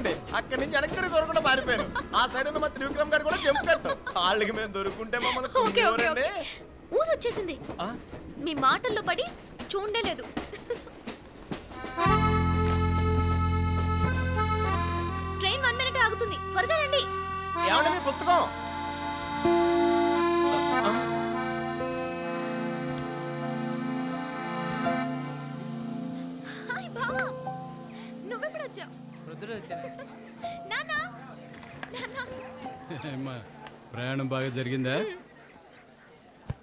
దొరికానండి. అక్కడి నుంచి వెనక్కి దొరకకుండా పారిపోయాను. ఆ సైడ్ ఉన్న మా త్రివిక్రమ్ గారు కూడా జంప్ కట్టాం. వాళ్ళకి మేము దొరుకుంటే మమ్మల్ని ఊరు వచ్చేసింది. మీ మాటల్లో పడి చూడలేదు. ట్రైన్ 1 minute ఆగుతుంది, త్వరగా రండి. ఏమండి మీ పుస్తకం? హాయ్ బావా, నువ్వెప్పుడు వచ్చావు? నాన్నా, నాన్నా, ప్రయాణం బాగా జరిగిందా?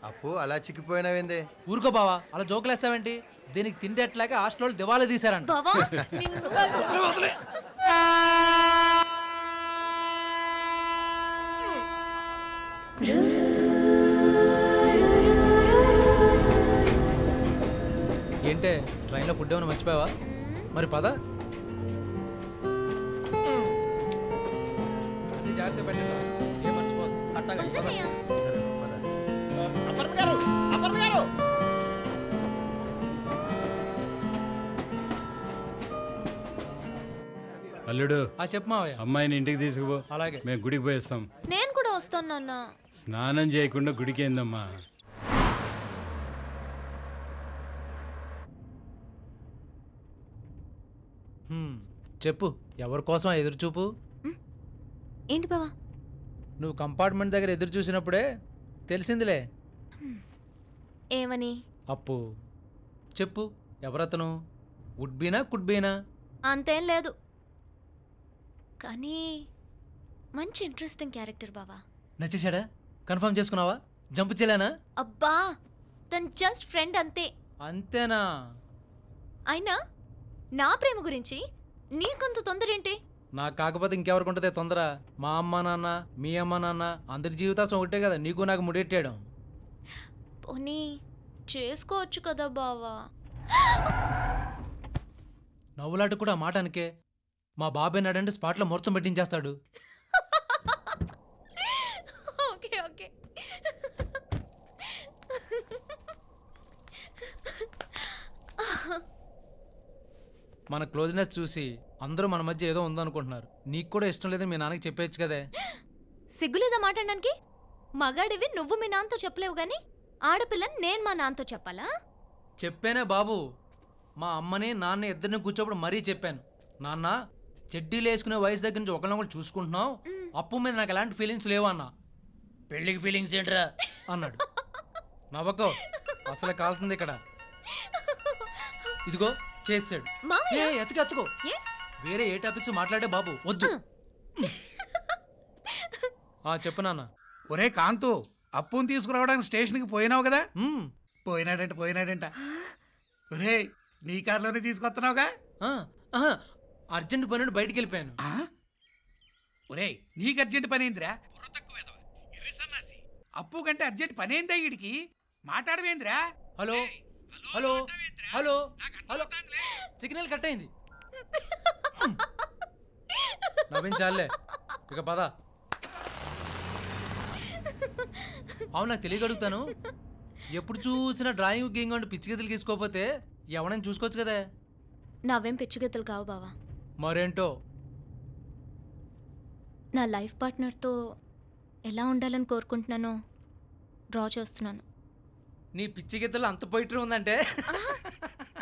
అప్పు అలా చిక్కిపోయినావేంది? ఊరుకో బావా, అలా జోకులేస్తావేంటి? దీనికి తిండి ఎట్లాగా హాస్టల్ దివాలా తీశారంట. బావా ఏంటే ట్రైన్లో ఫుడ్ ఏమైనా మర్చిపోయావా? మరి పద, అన్ని జాగ్రత్త పెట్టండి, ఏం మర్చిపోదు. అట్టాగా అపర్ణ గారు, అపర్ణ గారు. అల్లుడు, చెప్పు మావయ్య. అమ్మాయిని ఇంటికి తీసుకుపో. అలాగే. మేము గుడికి పోయిస్తాం. నేను కూడా వస్తాను నాన్న. స్నానం చేయకుండా గుడికి ఏందమ్మా? చెప్పు, ఎవరి కోసం ఎదురు చూపు? ఏంటి బావా? నువ్వు కంపార్ట్మెంట్ దగ్గర ఎదురు చూసినప్పుడే తెలిసిందిలే. ఏమని? అప్పు. చెప్పు, ఎవరతను? వుడ్ బీనా కుడ్ బీనా? అంతేం లేదు, కానీ మంచి ఇంట్రెస్టింగ్ క్యారెక్టర్ బావా. నచ్చేసాడా? కన్ఫర్మ్ చేసుకున్నావా? జంప్ చేయలేనా? అబ్బా, తను జస్ట్ ఫ్రెండ్ అంతే. అంతేనా? అయినా నా ప్రేమ గురించి నీకంత తొందర ఏంటి? నాకు కాకపోతే ఇంకెవరికి ఉంటుంది తొందర? మా అమ్మ నాన్న, మీ అమ్మ నాన్న అందరి జీవితాసం ఒకటే కదా, నీకు నాకు ముడెట్టాడు. పోనీ చేసుకోవచ్చు కదా బావా. నవ్వులాట కూడా మాట అనకే. మా బాబాయ్ నాడంటే స్పాట్లో ముహూర్తం పెట్టించేస్తాడు. Okay okay. మన క్లోజ్నెస్ చూసి అందరూ మన మధ్య ఏదో ఉందనుకుంటున్నారు. నీకు కూడా ఇష్టం లేదని మీ నాన్నకి చెప్పేయచ్చు కదే. సిగ్గులేదా మాట్లాడడానికి? మగాడివి నువ్వు మీ నాన్నతో చెప్పలేవు గాని ఆడపిల్లని నేను మా నాన్నతో చెప్పాలా? చెప్పానే బాబు. మా అమ్మని నాన్న ఇద్దరిని కూర్చోప్పుడు మరీ చెప్పాను, నాన్న చెడ్డీలు వేసుకునే వయసు దగ్గర నుంచి ఒకరినొకరు చూసుకుంటున్నావు, అప్పు మీద నాకు ఎలాంటి ఫీలింగ్స్ లేవు అన్న. పెళ్ళికి ఫీలింగ్స్ ఏంట్రా అన్నాడు. నవ్వకో, అసలు కాల్సింది ఇక్కడ. ఇదిగో చేసాడు. ఎత్తుకో, వేరే ఏ టాపిక్స్ మాట్లాడే బాబు వద్దు. చెప్పు నాన్న. ఒరే కాంతు, అప్పుని తీసుకురావడానికి స్టేషన్కి పోయినావు కదా? పోయినాడంట. ఒరే, నీ కార్లోనే తీసుకొస్తున్నావుగా? అర్జెంట్ పని బయటికి వెళ్ళిపోయాను. ఒరే, నీకు అర్జెంట్ పని ఏందిరా? అప్పు కంటే అర్జెంట్ పని ఏందా వీడికి? మాట్లాడవేంద్రా? Hello hello hello hello, signal cut అయింది. నవ్వించాలే, ఇక పద. అవును, నాకు తెలియగలుగుతాను. ఎప్పుడు చూసినా డ్రాయింగ్ గేమ్ అంటే పిచ్చి గీతలు గీసుకోకపోతే ఎవరైనా చూసుకోవచ్చు కదా. నావేం పిచ్చిగీతలు కావు బావా. మరేంటో? నా లైఫ్ పార్ట్నర్తో ఎలా ఉండాలని కోరుకుంటున్నానో డ్రా చేస్తున్నాను. నీ పిచ్చి గీతలు అంత పోయిటరీ ఉందంటే?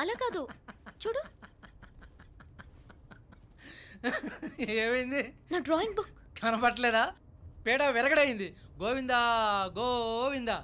అలా కాదు, చూడు. ఏమైంది? నా డ్రాయింగ్ బుక్ కనపట్లేదా? పేడ విరగడైంది. గోవిందా గోవిందా.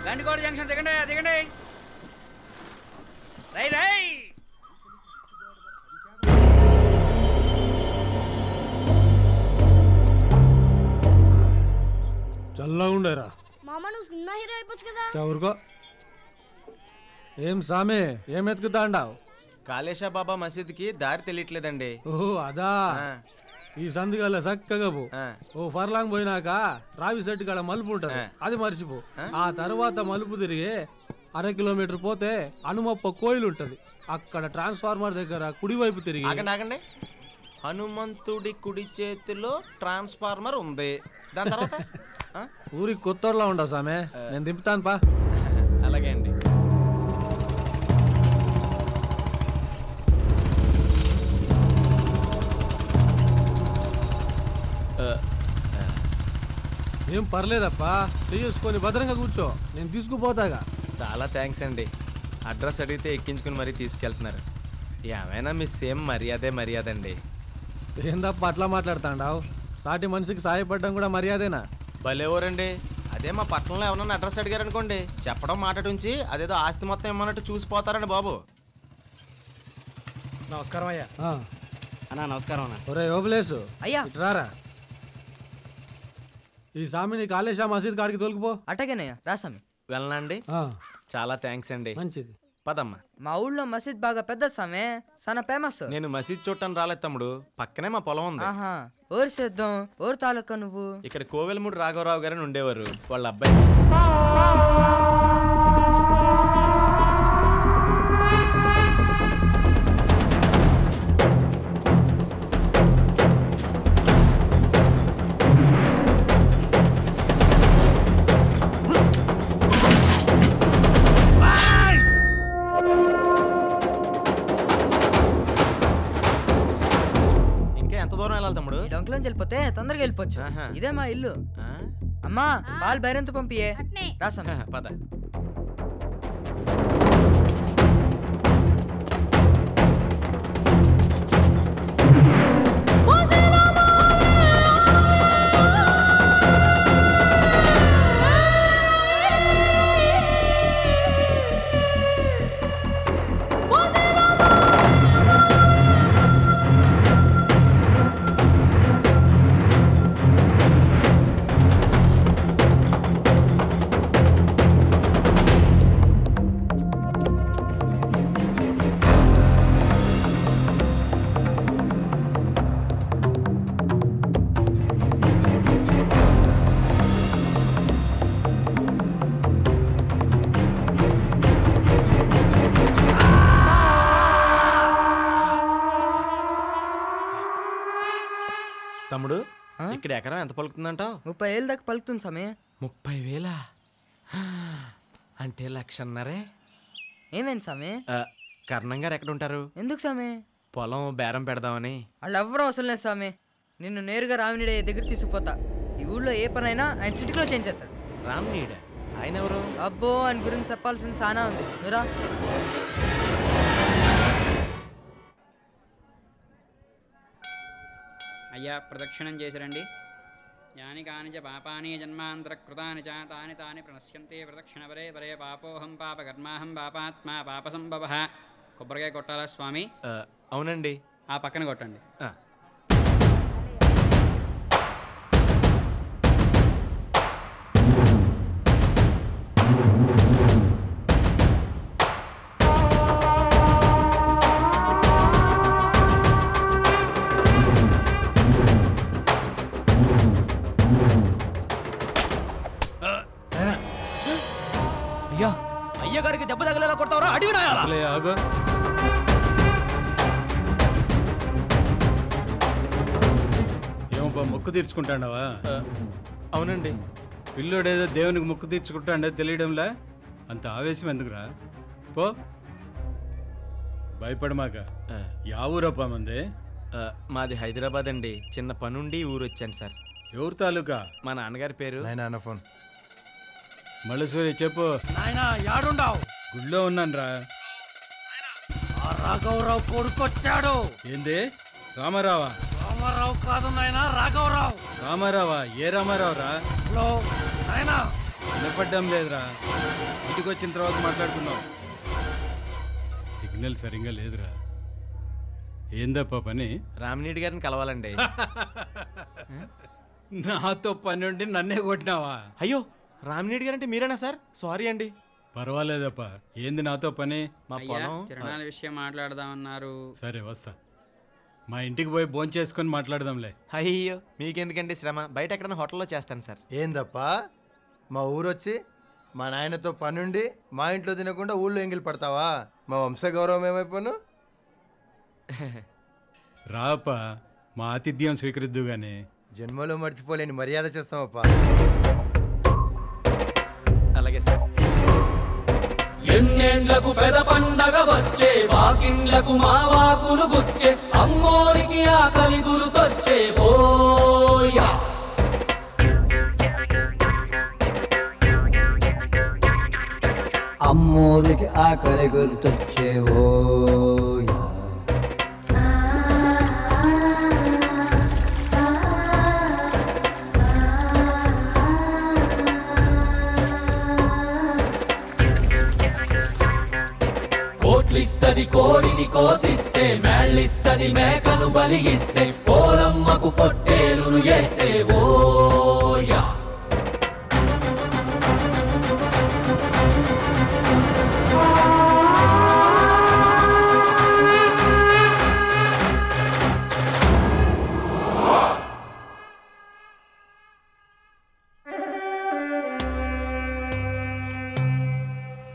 గండికోట జంక్షన్ దిగండి, దిగండి. రై రై. చల్లగా ఉండేరా మామ, నువ్వు సినిమా హీరో అయిపోవచ్చు కదా. చవురుకో. ఏం సామి, ఏం ఎత్తుకుతా అండావు? కాళేశా బాబా మసీద్కి దారి తెలియట్లేదండి. ఓహో అదా. ఈ సందుగల్ల చక్కగా పో. ఆ. ఓ ఫర్లాంగ్ పోయినాక రావి చెట్టు కాడ మలుపు ఉంటది, అది మర్చిపో. ఆ తర్వాత మలుపు తిరిగి 1/2 కిలోమీటర్ పోతే హనుమప్ప కోయిలు ఉంటది. అక్కడ ట్రాన్స్ఫార్మర్ దగ్గర కుడివైపు తిరిగి ఆగండి హనుమంతుడి కుడి చేతిలో ట్రాన్స్ఫార్మర్ ఉంది. దాని తర్వాత ఊరికి కొత్తూరులో ఉండవు సామె, నేను దింపుతాను పా. అలాగే అండి. ఏం పర్లేదప్పా, చేసుకొని భద్రంగా కూర్చో, నేను తీసుకుపోతాగా. చాలా థ్యాంక్స్ అండి. అడ్రస్ అడిగితే ఎక్కించుకుని మరీ తీసుకెళ్తున్నారు. ఏమైనా మీ సేమ్ మర్యాద అండి. ఏందప్ప అట్లా మాట్లాడుతాండావు? సాటి మనిషికి సాయపడడం కూడా మర్యాదేనా? భలేవరండి. అదే మా పట్టణంలో ఎవరన్నా అడ్రస్ అడిగారు అనుకోండి, చెప్పడం మాట్లాడుంచి అదేదో ఆస్తి మొత్తం ఇమ్మన్నట్టు చూసిపోతారండి బాబు. నమస్కారం అయ్యా. అన్నా నమస్కారం అన్న. ఒరే ఓబులేసు అయ్యా. రారా, ఈ సామిని కాళేశా మసీద్ కాడికి తోలుకుపో. అట్టగేనయ్యా రాసామి. వెళ్ళనండి. చాలా థ్యాంక్స్ అండి. మంచిది. పదమ్మా. మా ఊళ్ళో మసీద్ బాగా పెద్ద సామే, చాలా ఫేమస్. నేను మసీద్ చూడటానికి రాలేదు తమ్ముడు, పక్కనే మా పొలం ఉంది. ఆహా, ఓరు సేద్దాం. ఓరు తాలూకా నువ్వు? ఇక్కడ కోవెలమూడి రాఘవరావు గారని ఉండేవారు, వాళ్ళ అబ్బాయి. ఈ డొంకలోంచి వెళ్ళిపోతే తొందరగా వెళ్ళిపోవచ్చు. ఇదే మా ఇల్లు. అమ్మా పాలు బైరంత పంపియే. రాసాం. పద. తమ్ముడు, ఇక్కడ ఎకరం ఎంత పలుకుతుందంటావు? 30,000 దాకా పలుకుతుంది సామి. 30,000 అంటే 1,00,000. ఏమైంది సామి? కర్ణం గారు ఎక్కడ ఉంటారు? ఎందుకు సామి? పొలం బేరం పెడదామని. వాళ్ళు ఎవ్వరూ అవసరం లేదు సామి. నిన్ను నేరుగా రామినీడే దగ్గర తీసుకుపోతా. ఈ ఊళ్ళో ఏ పనైనా ఆయన సిటీలో చేయించేస్తాడు. రామినీడా? ఆయన ఎవరు? అబ్బో, ఆయన గురించి చెప్పాల్సింది చాలా ఉంది. నువ్వురా. అయ్యా ప్రదక్షిణం చేసిరండి. యాని కానిచ పాపాని జన్మాంతర కృతాని చ తాని తాని ప్రణశ్యంతే ప్రదక్షిణ వరే వరే పాపోహం పాపకర్మాహం పాపాత్మా పాపసంభవ. కొబ్బరికాయ కొట్టాలా స్వామి? అవునండి. ఆ పక్కన కొట్టండి. అయ్యగారికి దెబ్బ తగలేలా కొడతావరా? అడివి ఆగు. ఏమో మొక్కు తీర్చుకుంటాండవా? అవునండి. పిల్లోడేదో దేవునికి మొక్కు తీర్చుకుంటాండే తెలియడంలా అంత ఆవేశం ఎందుకురా? పో, భయపడమాక. యా ఊరప్పా మంది? మాది హైదరాబాద్ అండి. చిన్న పనుండి ఊరు వచ్చాను సార్. ఎవరు తాలూకా? మా నాన్నగారి పేరు. నాయనా ఫోన్. మళ్ళీ చెప్పు. నాయనా యాడుండావు? గుళ్ళో ఉన్నానురా. రాఘవరావు కొడుకొచ్చాడు. ఏంది? రామారావా? రామారావు కాదు నాయనా, రాఘవరావు. రామారావా? ఏ రామారావు రా? నాయనా వినపడ్డం లేదురా. ఇంటికి వచ్చిన తర్వాత మాట్లాడుకున్నాం. సిగ్నల్ సరిగ్గా లేదురా. ఏందప్ప పని? రామినీడి గారిని కలవాలండి. నాతో పని ఉండి నన్నే కొట్టినావా? అయ్యో, రామినీడి గారంటే మీరేనా సార్? సారీ అండి. పర్వాలేదప్ప. ఏంది నాతో పని? మా పొలం తిరణాల విషయం మాట్లాడదామన్నారు. సరే వస్తా. మా ఇంటికి పోయి భోంచేసుకొని మాట్లాడదాంలే. అయ్యో మీకెందుకండి శ్రమ, బయట ఎక్కడైనా హోటల్లో చేస్తాను సార్. ఏందప్ప మా ఊరొచ్చి మా నాయనతో పనుండి మా ఇంట్లో తినకుండా ఊళ్ళో ఎంగిలి పడతావా? మా వంశ గౌరవం ఏమైపోను? రాపా, మా ఆతిథ్యం స్వీకరిద్దు గానీ. జన్మలో మర్చిపోలేని మర్యాద చేస్తామప్ప. అలాగే సార్. ఎన్నేళ్లకు పెద పండగ వచ్చే, వాకిండ్లకు మా వాకులు గుచ్చే, అమ్మోరికి ఆకలి గురుతొచ్చే ఓయా. అమ్మోరికి ఆకలి గుర్తొచ్చే ఓయా. కోట్లిస్తది కోడిని కోసిస్తే, మేళ్ళిస్తది మేకను బలిగిస్తే, పోలమ్మకు పొట్టేలును చేస్తే ఓ